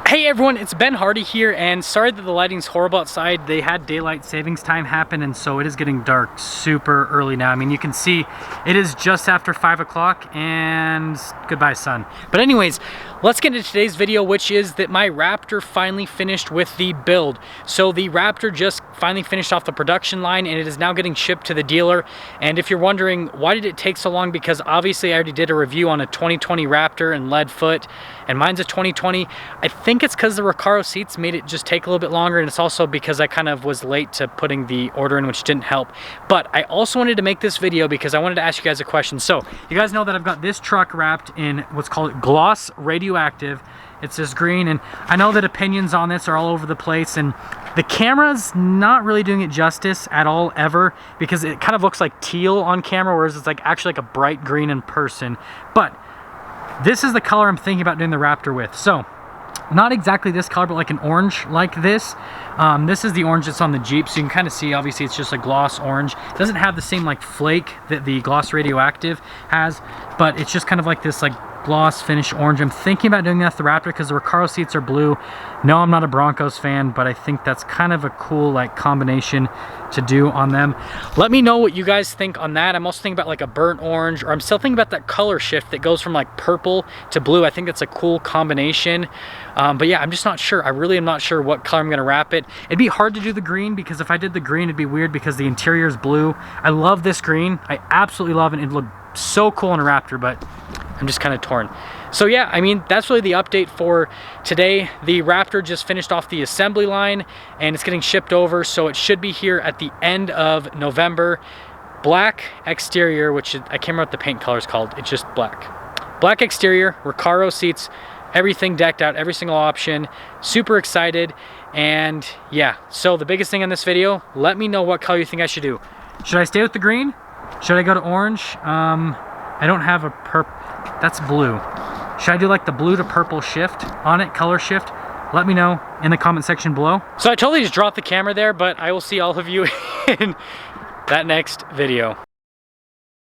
Hey everyone, it's Ben Hardy here, and sorry that the lighting's horrible outside. They had daylight savings time happen, and so it is getting dark super early now. I mean, you can see it is just after 5 o'clock, and goodbye sun. But anyways, let's get into today's video, which is that my Raptor finally finished with the build. So the Raptor just finally finished off the production line, and it is now getting shipped to the dealer. And if you're wondering, why did it take so long? Because obviously I already did a review on a 2020 Raptor and lead foot, and mine's a 2020. I think it's because the Recaro seats made it just take a little bit longer, and it's also because I kind of was late to putting the order in, which didn't help. But I also wanted to make this video because I wanted to ask you guys a question. So you guys know that I've got this truck wrapped in what's called gloss radioactive. It's this green, and I know that opinions on this are all over the place, and the camera's not really doing it justice at all ever, because it kind of looks like teal on camera, whereas it's like actually like a bright green in person. But this is the color I'm thinking about doing the Raptor with. So not exactly this color, but like an orange like this. This is the orange that's on the Jeep, so you can kind of see, obviously it's just a gloss orange. It doesn't have the same like flake that the gloss radioactive has, but it's just kind of like this like gloss finish orange. I'm thinking about doing that with the Raptor because the Recaro seats are blue. No, I'm not a Broncos fan, but I think that's kind of a cool like combination to do on them. Let me know what you guys think on that. I'm also thinking about like a burnt orange, or I'm still thinking about that color shift that goes from like purple to blue. I think that's a cool combination. But yeah, I'm just not sure. I really am not sure what color I'm gonna wrap it. It'd be hard to do the green, because if I did the green, it'd be weird because the interior is blue. I love this green. I absolutely love it. It'd look so cool in a Raptor, but I'm just kind of torn. So yeah, I mean, that's really the update for today. The Raptor just finished off the assembly line and it's getting shipped over, so it should be here at the end of November. Black exterior, which I can't remember what the paint color is called. It's just black. Black exterior, Recaro seats, everything decked out, every single option. Super excited. And yeah, so the biggest thing on this video, let me know what color you think I should do. Should I stay with the green? Should I go to orange? I don't have a purple. That's blue. Should I do like the blue to purple shift on it, color shift? Let me know in the comment section below. So I totally just dropped the camera there, but I will see all of you in that next video.